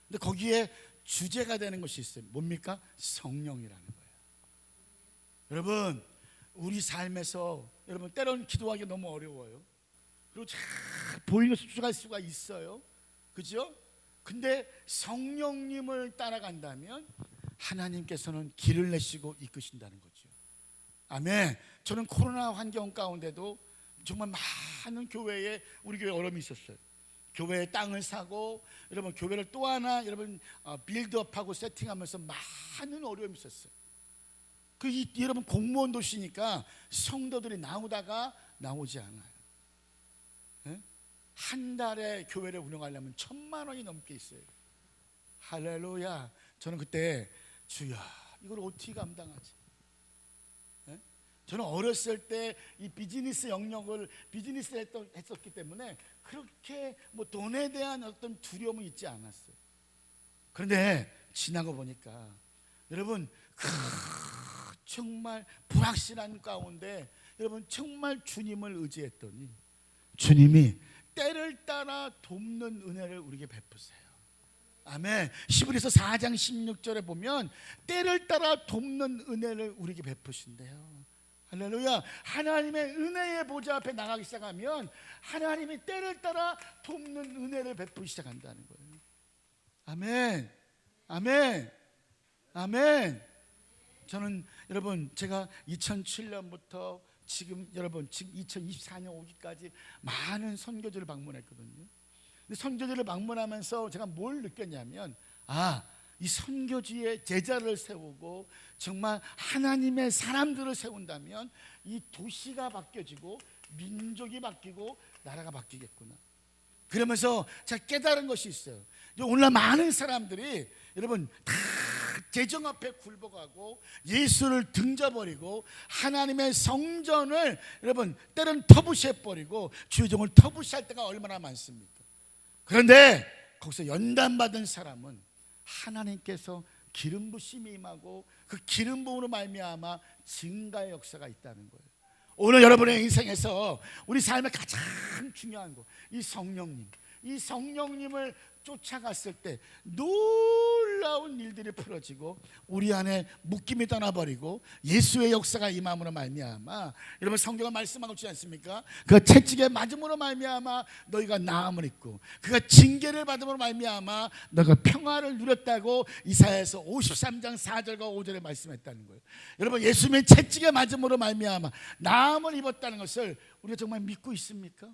근데 거기에 주제가 되는 것이 있어요. 뭡니까? 성령이라는 거예요. 여러분 우리 삶에서 여러분 때로는 기도하기 너무 어려워요. 그리고 잘 보이는 것을 쫓아갈 수가 있어요. 그죠? 근데 성령님을 따라간다면 하나님께서는 길을 내시고 이끄신다는 거죠. 아멘. 저는 코로나 환경 가운데도 정말 많은 교회에 우리 교회 어려움이 있었어요. 교회에 땅을 사고 여러분 교회를 또 하나 여러분 빌드업하고 세팅하면서 많은 어려움이 있었어요. 여러분 공무원 도시니까 성도들이 나오다가 나오지 않아요. 네? 한 달에 교회를 운영하려면 1,000만 원이 넘게 있어요. 할렐루야. 저는 그때 주야 이걸 어떻게 감당하지? 네? 저는 어렸을 때 이 비즈니스 영역을 했었기 때문에 그렇게 돈에 대한 어떤 두려움은 있지 않았어요. 그런데 지나고 보니까 여러분 정말 불확실한 가운데 여러분 정말 주님을 의지했더니 주님이 때를 따라 돕는 은혜를 우리에게 베푸세요. 아멘. 히브리서 4장 16절에 보면 때를 따라 돕는 은혜를 우리에게 베푸신대요. 할렐루야. 하나님의 은혜의 보좌 앞에 나가기 시작하면 하나님이 때를 따라 돕는 은혜를 베푸기 시작한다는 거예요. 아멘. 아멘. 아멘. 저는 여러분 제가 2007년부터 지금 2024년 오기까지 많은 선교지를 방문했거든요. 근데 선교지를 방문하면서 제가 뭘 느꼈냐면 이 선교지에 제자를 세우고 정말 하나님의 사람들을 세운다면 이 도시가 바뀌어지고 민족이 바뀌고 나라가 바뀌겠구나. 그러면서 제가 깨달은 것이 있어요. 오늘날 많은 사람들이 여러분 다 재정 앞에 굴복하고 예수를 등져버리고 하나님의 성전을 여러분 때로는 터부시해버리고 주의종을 터부시할 때가 얼마나 많습니까? 그런데 거기서 연단받은 사람은 하나님께서 기름 부심이 임하고 그 기름 부음으로 말미암아 증가의 역사가 있다는 거예요. 오늘 여러분의 인생에서 우리 삶의 가장 중요한 거 이 성령님을 쫓아갔을 때 놀라운 일들이 풀어지고 우리 안에 묶임이 떠나버리고 예수의 역사가 임함으로 말미암아, 여러분 성경은 말씀하고 있지 않습니까? 그가 채찍에 맞음으로 말미암아 너희가 나음을 입고 그가 징계를 받음으로 말미암아 너희가 평화를 누렸다고 이사야서 53장 4절과 5절에 말씀했다는 거예요. 여러분 예수님의 채찍에 맞음으로 말미암아 나음을 입었다는 것을 우리가 정말 믿고 있습니까?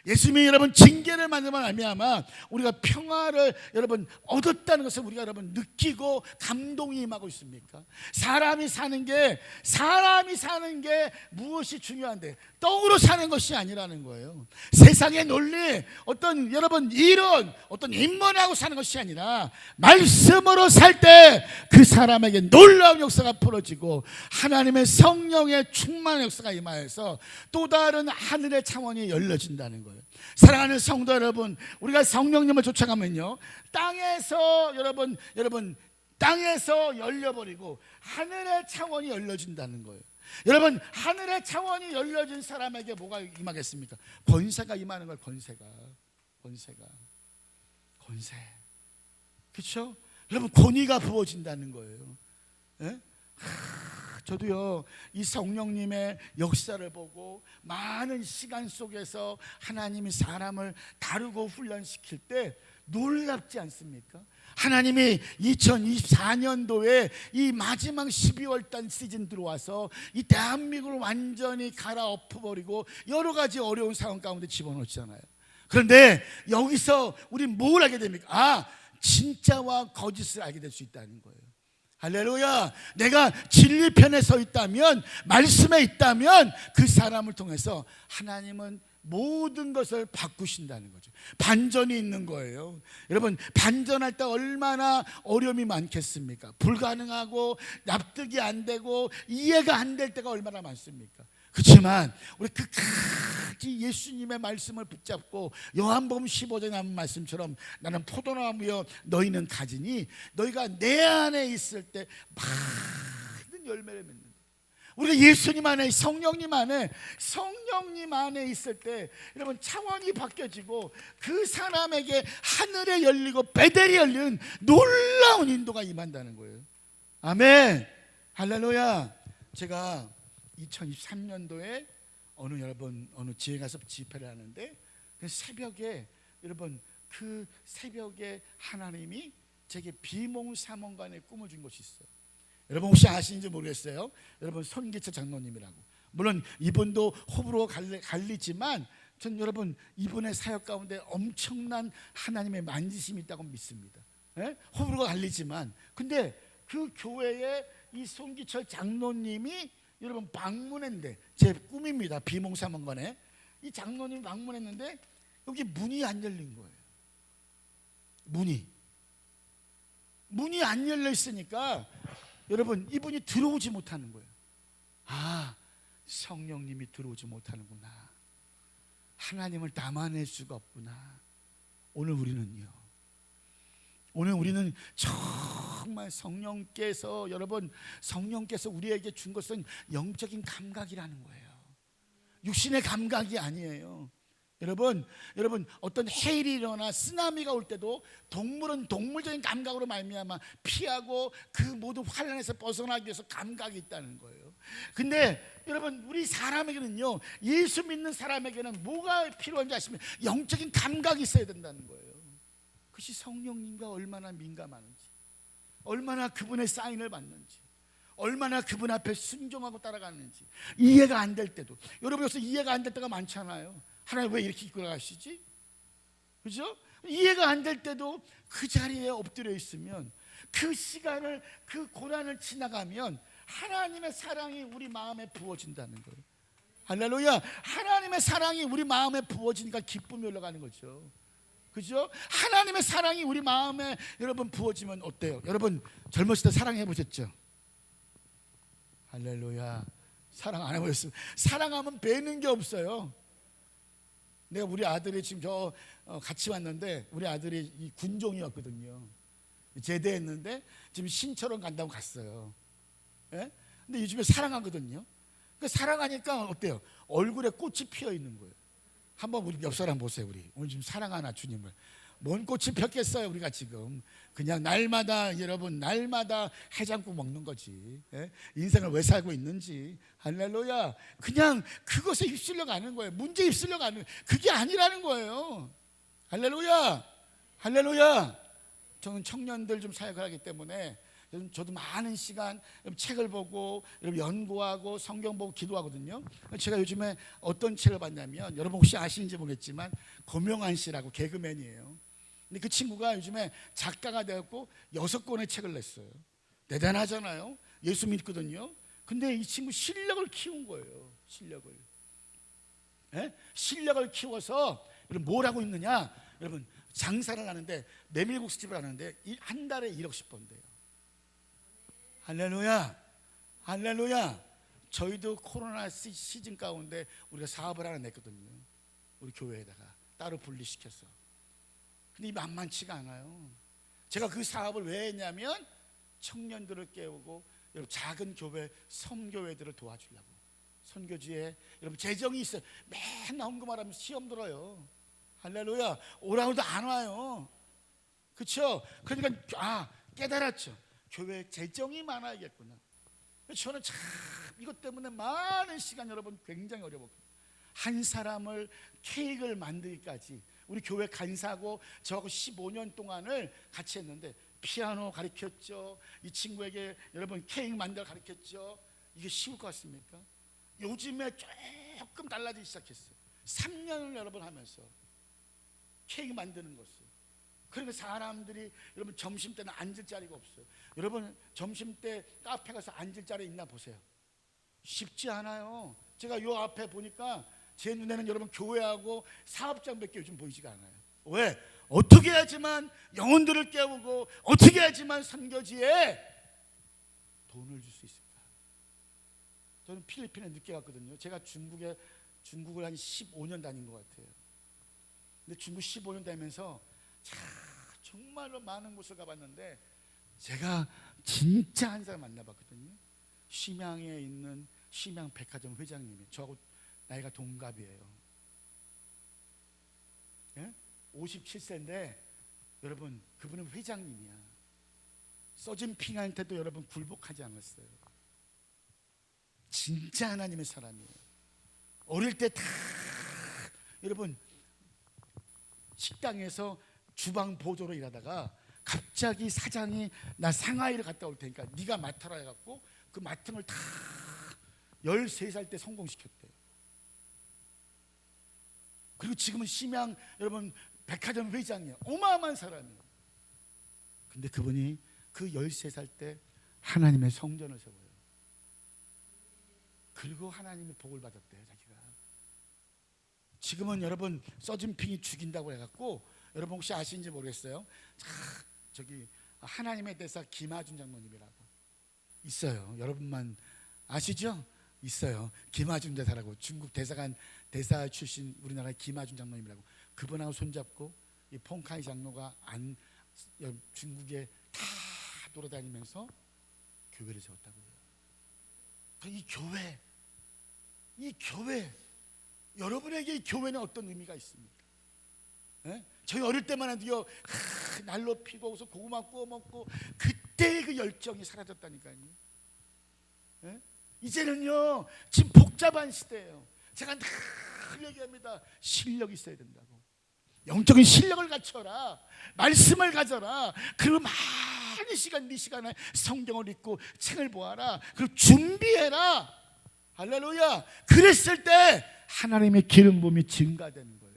예수님이 여러분 징계를 만들면 말미암아 우리가 평화를 여러분 얻었다는 것을 우리가 여러분 느끼고 감동이 임하고 있습니까? 사람이 사는 게 무엇이 중요한데 떡으로 사는 것이 아니라는 거예요. 세상의 논리, 어떤 여러분 이론, 어떤 인문하고 사는 것이 아니라 말씀으로 살 때 그 사람에게 놀라운 역사가 풀어지고 하나님의 성령의 충만한 역사가 임하여서 또 다른 하늘의 창원이 열려진다는 거예요. 사랑하는 성도 여러분, 우리가 성령님을 쫓아가면요 땅에서 여러분 땅에서 열려버리고 하늘의 창원이 열려진다는 거예요. 여러분 하늘의 창원이 열려진 사람에게 뭐가 임하겠습니까? 권세가 임하는 걸. 권세가 그렇죠? 여러분 권위가 부어진다는 거예요. 예? 저도요 이 성령님의 역사를 보고 많은 시간 속에서 하나님이 사람을 다루고 훈련시킬 때 놀랍지 않습니까? 하나님이 2024년도에 이 마지막 12월 달 시즌 들어와서 이 대한민국을 완전히 갈아엎어버리고 여러 가지 어려운 상황 가운데 집어넣었잖아요. 그런데 여기서 우리 뭘 알게 됩니까? 진짜와 거짓을 알게 될 수 있다는 거예요. 할렐루야. 내가 진리편에 서 있다면, 말씀에 있다면 그 사람을 통해서 하나님은 모든 것을 바꾸신다는 거죠. 반전이 있는 거예요. 여러분 반전할 때 얼마나 어려움이 많겠습니까? 불가능하고 납득이 안 되고 이해가 안 될 때가 얼마나 많습니까? 그렇지만 우리 끝까지 예수님의 말씀을 붙잡고 요한복음 15장에 나온 말씀처럼 나는 포도나무여 너희는 가지니 너희가 내 안에 있을 때 많은 열매를 맺는다. 우리가 예수님 안에, 성령님 안에 있을 때 여러분 차원이 바뀌어지고 그 사람에게 하늘에 열리고 베델이 열리는 놀라운 인도가 임한다는 거예요. 아멘. 할렐루야. 제가 2023년도에 어느 지에 가서 집회를 하는데 그 새벽에 하나님이 제게 비몽사몽간의 꿈을 준 것이 있어요. 여러분 혹시 아시는지 모르겠어요. 여러분 손기철 장로님이라고. 물론 이분도 호불호가 갈리지만 전 여러분 이분의 사역 가운데 엄청난 하나님의 만지심이 있다고 믿습니다. 예? 호불호가 갈리지만 근데 그 교회에 이 손기철 장로님이 여러분 방문했는데 제 꿈입니다. 비몽사몽간에 이 장로님이 방문했는데 여기 문이 안 열린 거예요. 문이 안 열려 있으니까 여러분 이분이 들어오지 못하는 거예요. 성령님이 들어오지 못하는구나. 하나님을 담아낼 수가 없구나. 오늘 우리는 정말 성령께서 우리에게 준 것은 영적인 감각이라는 거예요. 육신의 감각이 아니에요. 여러분 어떤 해일이 일어나 쓰나미가 올 때도 동물은 동물적인 감각으로 말미암아 피하고 그 모든 환란에서 벗어나기 위해서 감각이 있다는 거예요. 근데 여러분 우리 사람에게는요, 예수 믿는 사람에게는 뭐가 필요한지 아시면 영적인 감각이 있어야 된다는 거예요. 그것이 성령님과 얼마나 민감한지, 얼마나 그분의 사인을 받는지, 얼마나 그분 앞에 순종하고 따라가는지 이해가 안 될 때도, 여러분 여기서 이해가 안 될 때가 많잖아요. 하나님 왜 이렇게 이끌어 가시지? 그죠? 이해가 안 될 때도 그 자리에 엎드려 있으면 그 시간을, 그 고난을 지나가면 하나님의 사랑이 우리 마음에 부어진다는 거예요. 할렐루야. 하나님의 사랑이 우리 마음에 부어지니까 기쁨이 올라가는 거죠. 그죠? 하나님의 사랑이 우리 마음에 여러분 부어지면 어때요? 여러분 젊었을 때 사랑해 보셨죠? 할렐루야. 사랑 안 해보셨어요? 사랑하면 배는 게 없어요. 내가 우리 아들이 지금 같이 왔는데 우리 아들이 이 군종이었거든요. 제대했는데 지금 신처럼 간다고 갔어요. 예? 근데 요즘에 사랑하거든요. 그 사랑하니까 어때요? 얼굴에 꽃이 피어 있는 거예요. 한번 우리 옆 사람 보세요. 우리 오늘 지금 사랑하나 주님을. 뭔 꽃이 폈겠어요. 우리가 지금 그냥 날마다 여러분 날마다 해장국 먹는 거지. 예? 인생을 왜 살고 있는지. 할렐루야. 그냥 그것에 휩쓸려 가는 거예요. 문제에 휩쓸려 가는, 그게 아니라는 거예요. 할렐루야. 할렐루야. 저는 청년들 좀 사역을 하기 때문에 저도 많은 시간 책을 보고 연구하고 성경 보고 기도하거든요. 제가 요즘에 어떤 책을 봤냐면, 여러분 혹시 아시는지 모르겠지만 고명환 씨라고 개그맨이에요. 근데 그 친구가 요즘에 작가가 되었고 6권의 책을 냈어요. 대단하잖아요. 예수 믿거든요. 근데 이 친구 실력을 키운 거예요. 실력을. 예? 실력을 키워서 여러분 뭘 하고 있느냐? 여러분 장사를 하는데, 메밀국수집을 하는데 한 달에 1억씩 번대요. 할렐루야. 할렐루야. 저희도 코로나 시즌 가운데 우리가 사업을 하나 냈거든요. 우리 교회에다가 따로 분리시켜서. 근데 이 만만치가 않아요. 제가 그 사업을 왜 했냐면 청년들을 깨우고 여러분 작은 교회, 섬교회들을 도와주려고. 선교지에 여러분 재정이 있어요. 맨날 헌금하라면 시험 들어요. 할렐루야. 오라고도 안 와요. 그렇죠? 그러니까 깨달았죠. 교회 재정이 많아야겠구나. 저는 참 이것 때문에 많은 시간 여러분 굉장히 어려웠거든요. 한 사람을 케이크를 만들기까지 우리 교회 간사하고 저하고 15년 동안을 같이 했는데, 피아노 가르쳤죠. 이 친구에게 여러분 케이크 만들 가르쳤죠. 이게 쉬울 것 같습니까? 요즘에 조금 달라지기 시작했어요. 3년을 여러분 하면서 케이크 만드는 것을. 그러니까 사람들이 여러분 점심 때는 앉을 자리가 없어요. 여러분 점심 때 카페 가서 앉을 자리 있나 보세요. 쉽지 않아요. 제가 요 앞에 보니까 제 눈에는 여러분 교회하고 사업장밖에 요즘 보이지가 않아요. 왜? 어떻게 해야지만 영혼들을 깨우고 어떻게 해야지만 선교지에 돈을 줄 수 있을까? 저는 필리핀에 늦게 갔거든요. 제가 중국을 한 15년 다닌 것 같아요. 근데 중국 15년 다니면서 정말로 많은 곳을 가봤는데, 제가 진짜 한 사람 만나봤거든요. 심양에 있는 심양 백화점 회장님이 저하고 나이가 동갑이에요. 예? 57세인데 여러분 그분은 회장님이야. 서진핑한테도 여러분 굴복하지 않았어요. 진짜 하나님의 사람이에요. 어릴 때 다 여러분 식당에서 주방 보조로 일하다가 갑자기 사장이 나 상하이를 갔다 올 테니까 네가 맡아라 해갖고 그 맡은 걸 다 13살 때 성공시켰대요. 그리고 지금은 심양 여러분 백화점 회장이에요. 어마어마한 사람이에요. 근데 그분이 그 13살 때 하나님의 성전을 세워요. 그리고 하나님의 복을 받았대요. 자기가. 지금은 여러분 서진핑이 죽인다고 해갖고, 여러분 혹시 아시는지 모르겠어요. 저기 하나님의 대사 김하준 장로님이라고 있어요. 여러분만 아시죠? 있어요. 김하준 대사라고, 중국 대사관 대사 출신 우리나라의 김하준 장로님이라고. 그분하고 손잡고 이 퐁카이 장로가 중국에 다 돌아다니면서 교회를 세웠다고요. 이 교회 여러분에게 이 교회는 어떤 의미가 있습니까? 예? 저희 어릴 때만 해도요, 난로 피고 고구마 구워 먹고 그때의 그 열정이 사라졌다니까요. 예? 이제는요 지금 복잡한 시대예요. 제가 늘 얘기합니다. 실력이 있어야 된다고. 영적인 실력을 갖춰라. 말씀을 가져라. 그리고 많은 시간, 네 시간에 성경을 읽고 책을 보아라. 그리고 준비해라. 할렐루야. 그랬을 때 하나님의 기름 부음이 증가되는 거예요.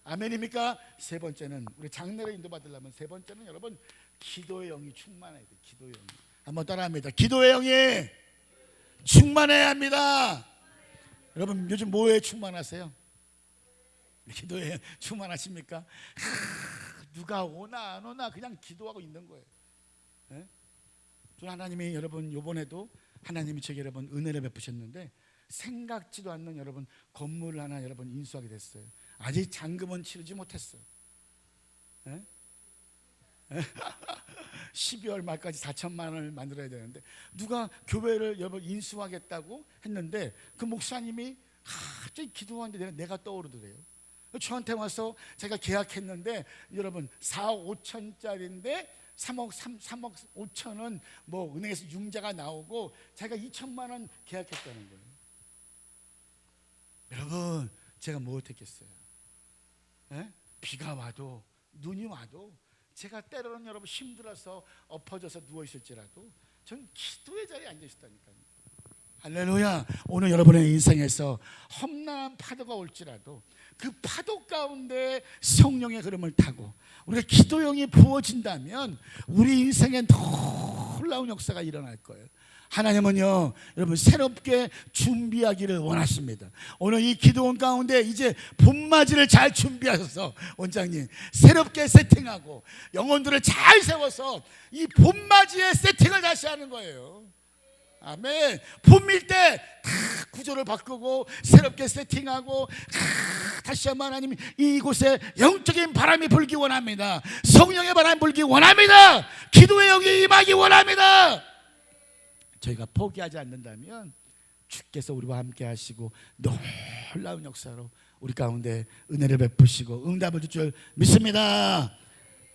아멘입니까? 세 번째는 우리 장례를 인도받으려면 세 번째는 여러분 기도의 영이 충만해야 돼요. 기도의 영이. 한번 따라합니다. 기도의 영이 충만해야 합니다. 여러분 요즘 뭐에 충만하세요? 기도에 충만하십니까? 누가 오나 안 오나 그냥 기도하고 있는 거예요. 예? 하나님이 여러분 요번에도 하나님이 저에게 여러분 은혜를 베푸셨는데, 생각지도 않는 여러분 건물을 하나 여러분 인수하게 됐어요. 아직 잔금은 치르지 못했어요. 예? 12월 말까지 4천만 원을 만들어야 되는데, 누가 교회를 여러분 인수하겠다고 했는데 그 목사님이 갑자기 기도하는데 내가 떠오르더래요. 저한테 와서 제가 계약했는데 여러분 4억 5천짜리인데 3억 5천은 뭐 은행에서 융자가 나오고 제가 2천만 원 계약했다는 거예요. 여러분 제가 뭐 어떻겠어요? 비가 와도 눈이 와도 제가 때로는 여러분 힘들어서 엎어져서 누워있을지라도 전 기도의 자리에 앉아있다니까요. 할렐루야. 오늘 여러분의 인생에서 험난한 파도가 올지라도 그 파도 가운데 성령의 흐름을 타고 우리가 기도형이 부어진다면 우리 인생에 놀라운 역사가 일어날 거예요. 하나님은요 여러분 새롭게 준비하기를 원하십니다. 오늘 이 기도원 가운데 이제 봄맞이를 잘 준비하셔서 원장님 새롭게 세팅하고 영혼들을 잘 세워서 이 봄맞이의 세팅을 다시 하는 거예요. 아멘. 봄일 때 다 구조를 바꾸고 새롭게 세팅하고 다시 한번 하나님 이곳에 영적인 바람이 불기 원합니다. 성령의 바람이 불기 원합니다. 기도의 영이 임하기 원합니다. 저희가 포기하지 않는다면 주께서 우리와 함께 하시고 놀라운 역사로 우리 가운데 은혜를 베푸시고 응답을 줄 줄 믿습니다.